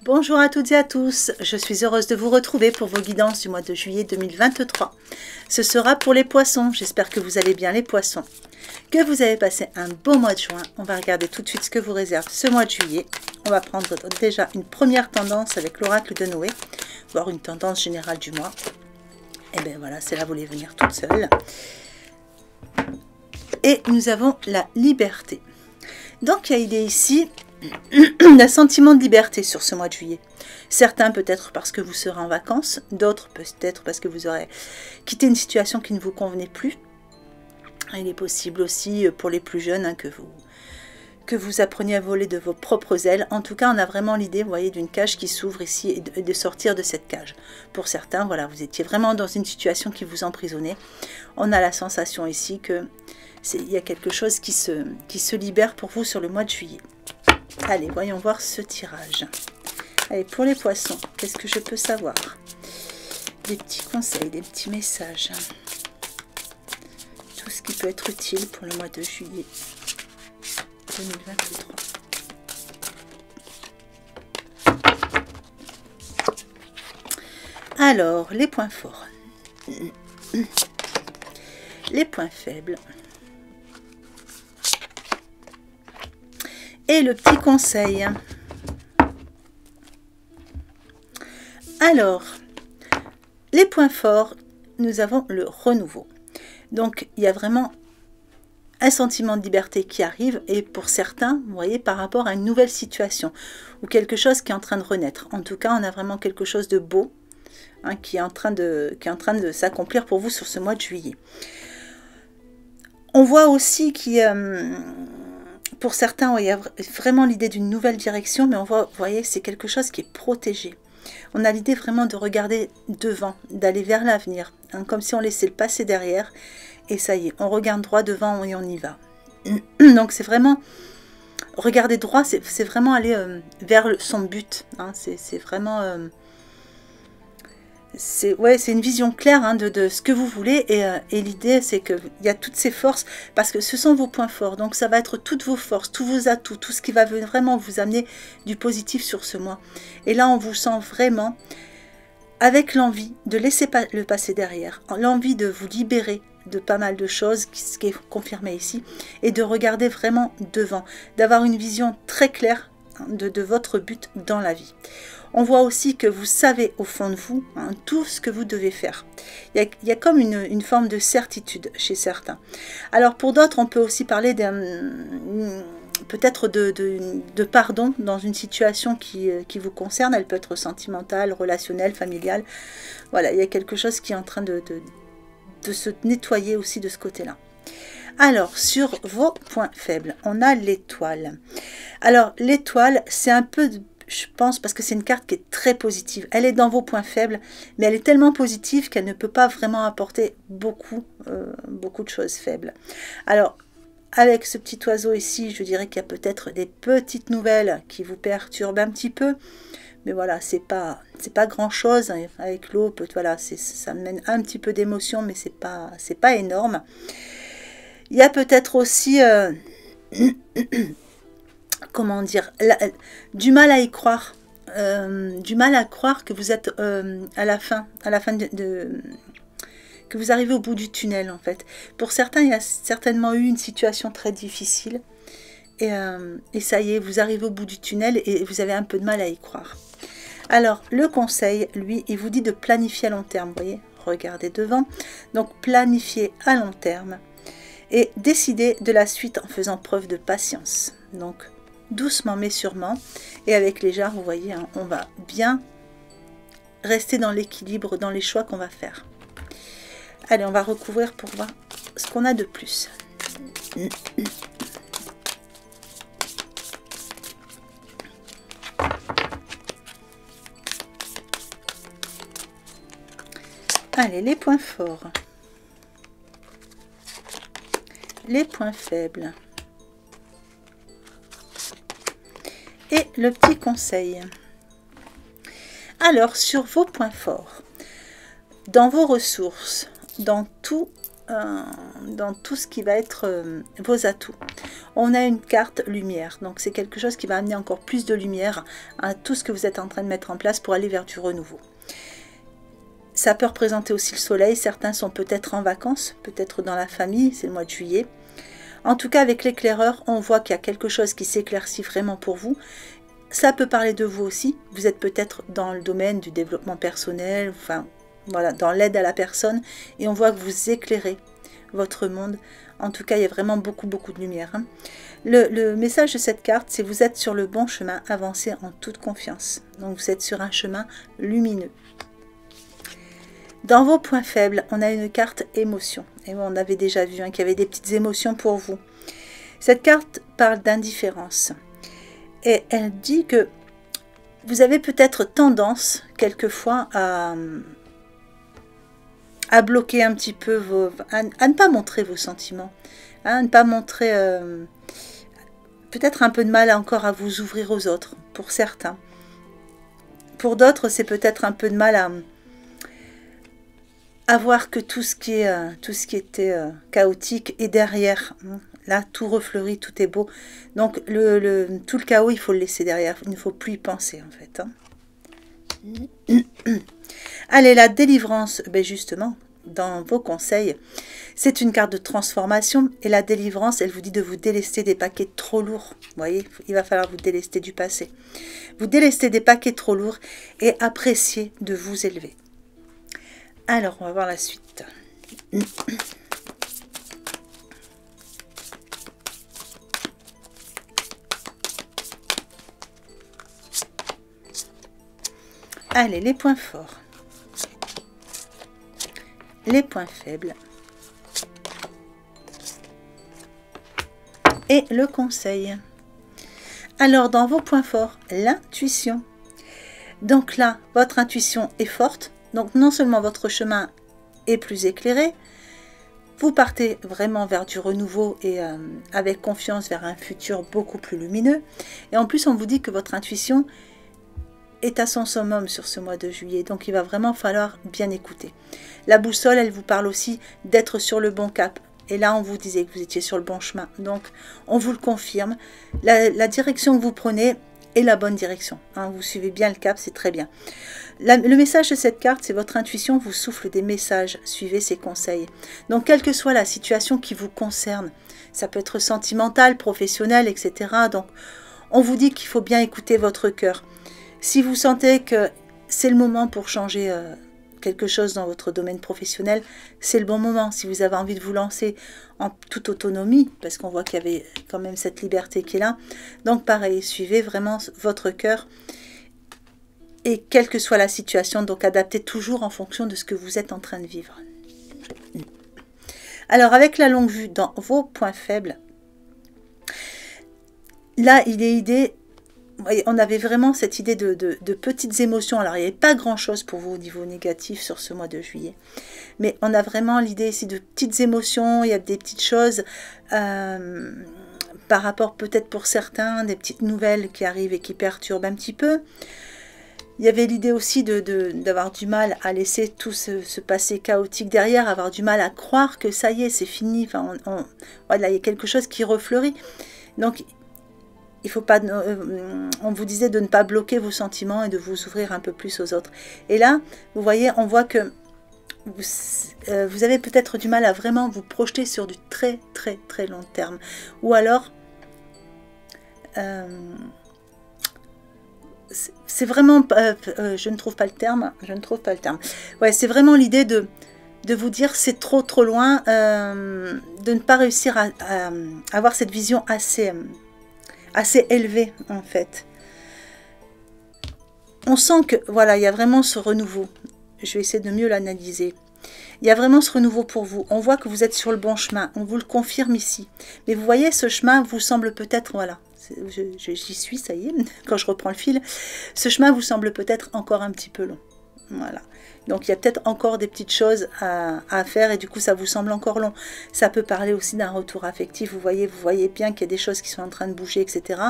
Bonjour à toutes et à tous, je suis heureuse de vous retrouver pour vos guidances du mois de juillet 2023. Ce sera pour les poissons, j'espère que vous allez bien les poissons. Que vous avez passé un beau mois de juin, on va regarder tout de suite ce que vous réserve ce mois de juillet. On va prendre déjà une première tendance avec l'oracle de Noé, voire une tendance générale du mois. Et bien voilà, c'est là vous voulez venir toute seule. Et nous avons la liberté. Donc il y a ici un sentiment de liberté sur ce mois de juillet. Certains peut-être parce que vous serez en vacances, d'autres peut-être parce que vous aurez quitté une situation qui ne vous convenait plus. Il est possible aussi pour les plus jeunes que vous appreniez à voler de vos propres ailes. En tout cas, on a vraiment l'idée, vous voyez, d'une cage qui s'ouvre ici et de sortir de cette cage. Pour certains, voilà, vous étiez vraiment dans une situation qui vous emprisonnait. On a la sensation ici que il y a quelque chose qui se libère pour vous sur le mois de juillet. Allez, voyons voir ce tirage. Allez, pour les poissons, qu'est-ce que je peux savoir? Des petits conseils, des petits messages. Tout ce qui peut être utile pour le mois de juillet 2023. Alors, les points forts. Les points faibles. Et le petit conseil. Alors, les points forts, nous avons le renouveau. Donc, il y a vraiment un sentiment de liberté qui arrive, et pour certains, vous voyez, par rapport à une nouvelle situation, ou quelque chose qui est en train de renaître. En tout cas, on a vraiment quelque chose de beau, hein, qui est en train de s'accomplir pour vous sur ce mois de juillet. On voit aussi qu'il y a... Pour certains, il y a vraiment l'idée d'une nouvelle direction, mais on voit, vous voyez, c'est quelque chose qui est protégé. On a l'idée vraiment de regarder devant, d'aller vers l'avenir, hein, comme si on laissait le passé derrière, et ça y est, on regarde droit devant et on y va. Donc c'est vraiment, regarder droit, c'est vraiment aller vers son but, hein, c'est vraiment... c'est une vision claire, hein, de ce que vous voulez, et l'idée c'est qu'il y a toutes ces forces, parce que ce sont vos points forts, donc ça va être toutes vos forces, tous vos atouts, tout ce qui va vraiment vous amener du positif sur ce mois. Et là on vous sent vraiment avec l'envie de laisser le passé derrière, l'envie de vous libérer de pas mal de choses, ce qui est confirmé ici, et de regarder vraiment devant, d'avoir une vision très claire, hein, de votre but dans la vie. On voit aussi que vous savez au fond de vous, hein, tout ce que vous devez faire. Il y a comme une forme de certitude chez certains. Alors pour d'autres, on peut aussi parler peut-être de pardon dans une situation qui vous concerne. Elle peut être sentimentale, relationnelle, familiale. Voilà, il y a quelque chose qui est en train de se nettoyer aussi de ce côté-là. Alors, sur vos points faibles, on a l'étoile. Alors, l'étoile, c'est un peu... Je pense parce que c'est une carte qui est très positive. Elle est dans vos points faibles, mais elle est tellement positive qu'elle ne peut pas vraiment apporter beaucoup de choses faibles. Alors, avec ce petit oiseau ici, je dirais qu'il y a peut-être des petites nouvelles qui vous perturbent un petit peu. Mais voilà, c'est pas grand-chose. Avec l'eau, voilà, ça mène un petit peu d'émotion, mais c'est pas énorme. Il y a peut-être aussi... comment dire, du mal à y croire, du mal à croire que vous êtes à la fin que vous arrivez au bout du tunnel en fait. Pour certains, il y a certainement eu une situation très difficile et ça y est, vous arrivez au bout du tunnel et vous avez un peu de mal à y croire. Alors, le conseil, lui, il vous dit de planifier à long terme, vous voyez, regardez devant, donc planifier à long terme et décider de la suite en faisant preuve de patience. Donc, doucement mais sûrement, et avec les jarres, vous voyez, hein, on va bien rester dans l'équilibre, dans les choix qu'on va faire. Allez, on va recouvrir pour voir ce qu'on a de plus. Allez, les points forts, les points faibles, et le petit conseil. Alors, sur vos points forts, dans vos ressources, dans tout dans tout ce qui va être vos atouts. On a une carte lumière, donc c'est quelque chose qui va amener encore plus de lumière à tout ce que vous êtes en train de mettre en place pour aller vers du renouveau. Ça peut représenter aussi le soleil, certains sont peut-être en vacances, peut-être dans la famille, c'est le mois de juillet. En tout cas, avec l'éclaireur, on voit qu'il y a quelque chose qui s'éclaircit vraiment pour vous. Ça peut parler de vous aussi, vous êtes peut-être dans le domaine du développement personnel, enfin voilà, dans l'aide à la personne, et on voit que vous éclairez votre monde. En tout cas, il y a vraiment beaucoup de lumière. Hein. Le message de cette carte, c'est vous êtes sur le bon chemin, avancez en toute confiance. Donc vous êtes sur un chemin lumineux. Dans vos points faibles, on a une carte émotion. Et on avait déjà vu qu'il y avait des petites émotions pour vous. Cette carte parle d'indifférence. Et elle dit que vous avez peut-être tendance, quelquefois, à bloquer un petit peu à ne pas montrer vos sentiments, hein, à ne pas montrer peut-être un peu de mal encore à vous ouvrir aux autres, pour certains. Pour d'autres, c'est peut-être un peu de mal à voir que tout ce qui était chaotique est derrière. Là, tout refleurit, tout est beau. Donc, tout le chaos, il faut le laisser derrière. Il ne faut plus y penser, en fait. Hein. Allez, la délivrance, ben justement, dans vos conseils, c'est une carte de transformation. Et la délivrance, elle vous dit de vous délester des paquets trop lourds. Vous voyez, il va falloir vous délester du passé. Vous délester des paquets trop lourds et apprécier de vous élever. Alors, on va voir la suite. Allez, les points forts. Les points faibles. Et le conseil. Alors, dans vos points forts, l'intuition. Donc là, votre intuition est forte. Donc, non seulement votre chemin est plus éclairé, vous partez vraiment vers du renouveau et avec confiance vers un futur beaucoup plus lumineux. Et en plus, on vous dit que votre intuition est à son summum sur ce mois de juillet. Donc, il va vraiment falloir bien écouter. La boussole, elle vous parle aussi d'être sur le bon cap. Et là, on vous disait que vous étiez sur le bon chemin. Donc, on vous le confirme. La direction que vous prenez est la bonne direction. Hein, vous suivez bien le cap, c'est très bien. Le message de cette carte, c'est votre intuition vous souffle des messages. Suivez ses conseils. Donc, quelle que soit la situation qui vous concerne, ça peut être sentimental, professionnel, etc. Donc, on vous dit qu'il faut bien écouter votre cœur. Si vous sentez que c'est le moment pour changer quelque chose dans votre domaine professionnel, c'est le bon moment. Si vous avez envie de vous lancer en toute autonomie, parce qu'on voit qu'il y avait quand même cette liberté qui est là. Donc pareil, suivez vraiment votre cœur. Et quelle que soit la situation, donc adaptez toujours en fonction de ce que vous êtes en train de vivre. Alors avec la longue vue dans vos points faibles, là il est idée... On avait vraiment cette idée de petites émotions. Alors, il n'y avait pas grand-chose pour vous au niveau négatif sur ce mois de juillet. Mais on a vraiment l'idée ici de petites émotions. Il y a des petites choses par rapport peut-être pour certains, des petites nouvelles qui arrivent et qui perturbent un petit peu. Il y avait l'idée aussi d'avoir du mal à laisser tout ce passé chaotique derrière, avoir du mal à croire que ça y est, c'est fini. Enfin, voilà, il y a quelque chose qui refleurit. Donc, il faut pas, on vous disait de ne pas bloquer vos sentiments et de vous ouvrir un peu plus aux autres. Et là, vous voyez, on voit que vous avez peut-être du mal à vraiment vous projeter sur du très long terme. Ou alors, c'est vraiment, je ne trouve pas le terme, Ouais, c'est vraiment l'idée de vous dire c'est trop loin, de ne pas réussir à avoir cette vision assez élevé en fait. On sent que voilà, il y a vraiment ce renouveau. Je vais essayer de mieux l'analyser. Il y a vraiment ce renouveau pour vous. On voit que vous êtes sur le bon chemin. On vous le confirme ici. Mais vous voyez, ce chemin vous semble peut-être, voilà, j'y suis, ça y est, quand je reprends le fil, ce chemin vous semble peut-être encore un petit peu long. Voilà. Donc, il y a peut-être encore des petites choses à faire et du coup, ça vous semble encore long. Ça peut parler aussi d'un retour affectif. Vous voyez bien qu'il y a des choses qui sont en train de bouger, etc.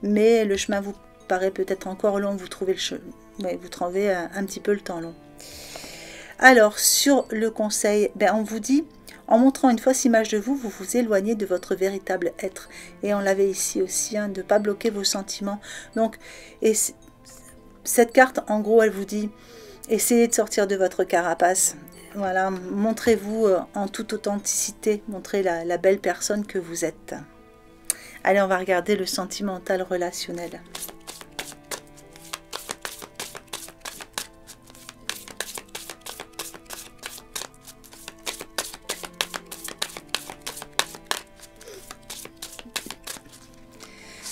Mais le chemin vous paraît peut-être encore long. Vous trouvez vous trouvez un petit peu le temps long. Alors, sur le conseil, on vous dit, En montrant une fausse image de vous, vous vous éloignez de votre véritable être. Et on l'avait ici aussi, hein, de ne pas bloquer vos sentiments. Donc, et cette carte, en gros, elle vous dit, essayez de sortir de votre carapace. Voilà, montrez-vous en toute authenticité, montrez la belle personne que vous êtes. Allez, on va regarder le sentimental relationnel.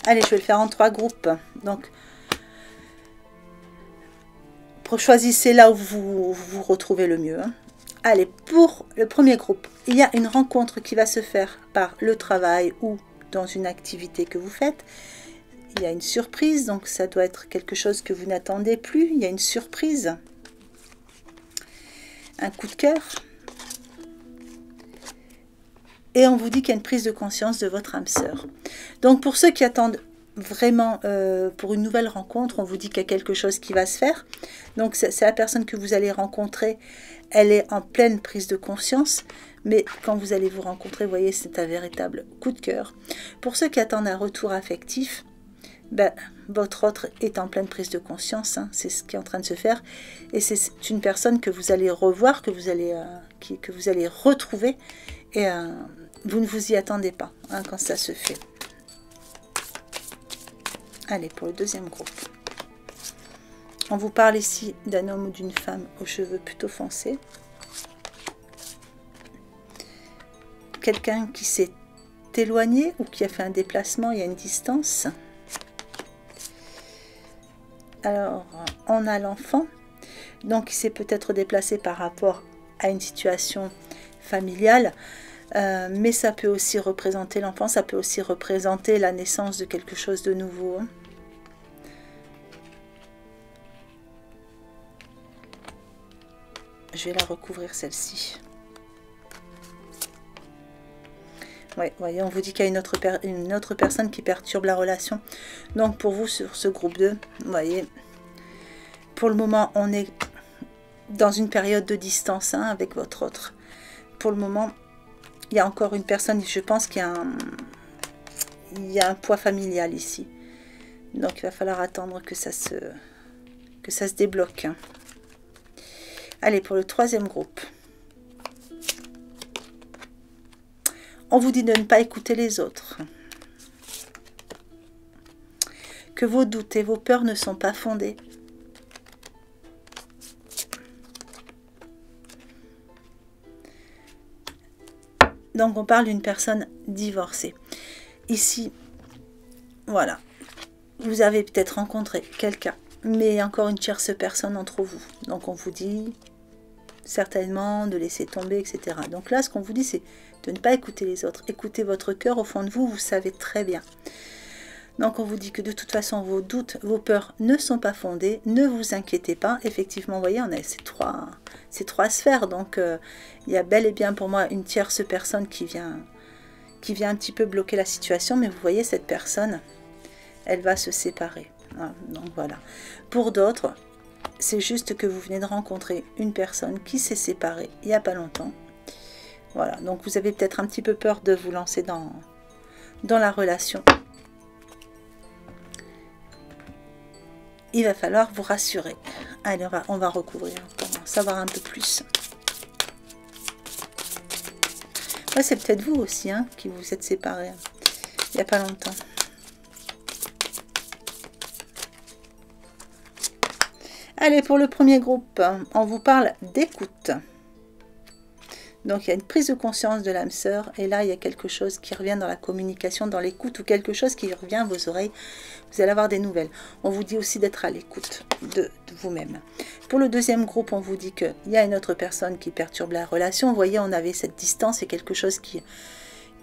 Allez, je vais le faire en 3 groupes. Donc, choisissez là où vous vous retrouvez le mieux. Hein. Allez, pour le premier groupe, il y a une rencontre qui va se faire par le travail ou dans une activité que vous faites. Il y a une surprise, donc ça doit être quelque chose que vous n'attendez plus. Il y a une surprise. Un coup de cœur. Et on vous dit qu'il y a une prise de conscience de votre âme sœur. Donc pour ceux qui attendent vraiment pour une nouvelle rencontre, on vous dit qu'il y a quelque chose qui va se faire. Donc c'est la personne que vous allez rencontrer, elle est en pleine prise de conscience. Mais quand vous allez vous rencontrer, vous voyez, c'est un véritable coup de cœur. Pour ceux qui attendent un retour affectif, ben, votre autre est en pleine prise de conscience, hein, c'est ce qui est en train de se faire. Et c'est une personne que vous allez revoir, que vous allez retrouver. Et vous ne vous y attendez pas hein, quand ça se fait. Allez, pour le deuxième groupe. On vous parle ici d'un homme ou d'une femme aux cheveux plutôt foncés. Quelqu'un qui s'est éloigné ou qui a fait un déplacement, il y a une distance. Alors, on a l'enfant. Donc, il s'est peut-être déplacé par rapport à une situation familiale. Mais ça peut aussi représenter l'enfant, ça peut aussi représenter la naissance de quelque chose de nouveau. Je vais la recouvrir celle-ci. Ouais, voyez, on vous dit qu'il y a une autre personne qui perturbe la relation. Donc pour vous, sur ce groupe 2, vous voyez, pour le moment, on est dans une période de distance hein, avec votre autre. Pour le moment, il y a encore une personne, je pense qu'il y a un poids familial ici. Donc il va falloir attendre que ça se débloque. Allez, pour le troisième groupe. On vous dit de ne pas écouter les autres. Que vos doutes et vos peurs ne sont pas fondés. Donc on parle d'une personne divorcée. Ici, voilà. Vous avez peut-être rencontré quelqu'un, mais il y a encore une tierce personne entre vous. Donc on vous dit certainement de laisser tomber, etc. Donc là, ce qu'on vous dit, c'est de ne pas écouter les autres. Écoutez votre cœur au fond de vous, vous savez très bien. Donc on vous dit que de toute façon, vos doutes, vos peurs ne sont pas fondées. Ne vous inquiétez pas. Effectivement, vous voyez, on a ces trois sphères. Donc il y a bel et bien pour moi une tierce personne qui vient un petit peu bloquer la situation. Mais vous voyez, cette personne, elle va se séparer. Donc voilà. Pour d'autres, c'est juste que vous venez de rencontrer une personne qui s'est séparée il n'y a pas longtemps. Voilà, donc vous avez peut-être un petit peu peur de vous lancer dans la relation. Il va falloir vous rassurer. Allez, on va recouvrir pour en savoir un peu plus. Ouais, c'est peut-être vous aussi hein, qui vous êtes séparés il n'y a pas longtemps. Allez, pour le premier groupe, on vous parle d'écoute. Donc, il y a une prise de conscience de l'âme sœur. Et là, il y a quelque chose qui revient dans la communication, dans l'écoute, ou quelque chose qui revient à vos oreilles. Vous allez avoir des nouvelles. On vous dit aussi d'être à l'écoute de vous-même. Pour le deuxième groupe, on vous dit qu'il y a une autre personne qui perturbe la relation. Vous voyez, on avait cette distance et quelque chose qui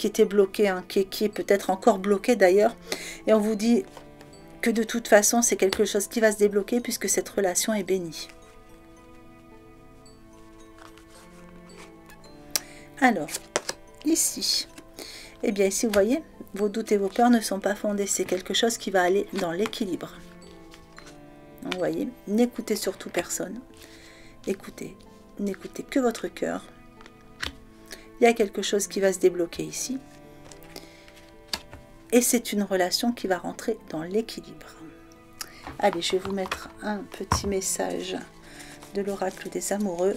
était bloqué, hein, qui est peut-être encore bloqué d'ailleurs. Et on vous dit que de toute façon, c'est quelque chose qui va se débloquer puisque cette relation est bénie. Alors, ici, eh bien ici, vous voyez, vos doutes et vos peurs ne sont pas fondés. C'est quelque chose qui va aller dans l'équilibre. Vous voyez, n'écoutez surtout personne. Écoutez, n'écoutez que votre cœur. Il y a quelque chose qui va se débloquer ici. Et c'est une relation qui va rentrer dans l'équilibre. Allez, je vais vous mettre un petit message de l'oracle des amoureux.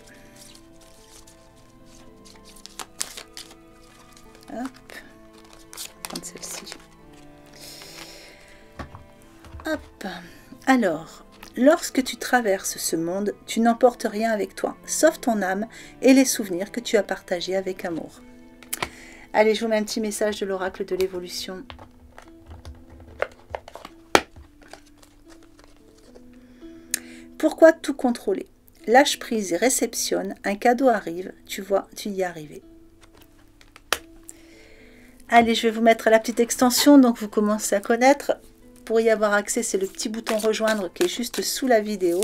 Hop, prendre celle-ci. Hop. Alors, lorsque tu traverses ce monde, tu n'emportes rien avec toi, sauf ton âme et les souvenirs que tu as partagés avec amour. Allez, je vous mets un petit message de l'oracle de l'évolution. Pourquoi tout contrôler? Lâche prise et réceptionne, un cadeau arrive, tu vois, tu y es arrivé. Allez, je vais vous mettre la petite extension, donc vous commencez à connaître. Pour y avoir accès, c'est le petit bouton rejoindre qui est juste sous la vidéo.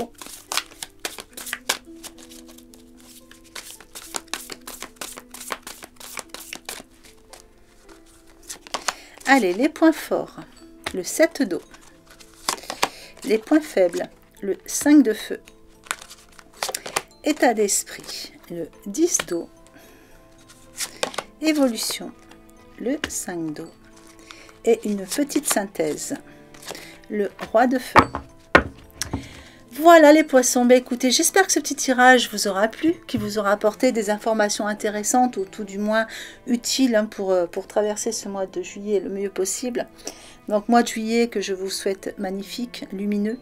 Allez, les points forts, le 7 d'eau. Les points faibles, le 5 de feu. État d'esprit, le 10 d'eau. Évolution, le 5 d'eau. Et une petite synthèse, le roi de feu. Voilà les poissons, écoutez, j'espère que ce petit tirage vous aura plu, qu'il vous aura apporté des informations intéressantes ou tout du moins utiles pour traverser ce mois de juillet le mieux possible. Donc mois de juillet que je vous souhaite magnifique, lumineux.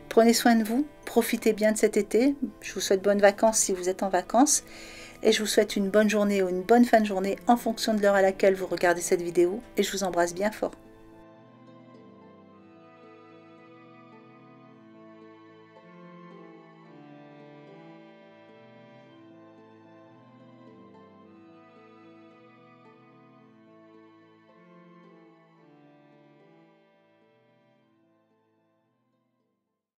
Prenez soin de vous, profitez bien de cet été. Je vous souhaite bonnes vacances si vous êtes en vacances. Et je vous souhaite une bonne journée ou une bonne fin de journée en fonction de l'heure à laquelle vous regardez cette vidéo. Et je vous embrasse bien fort.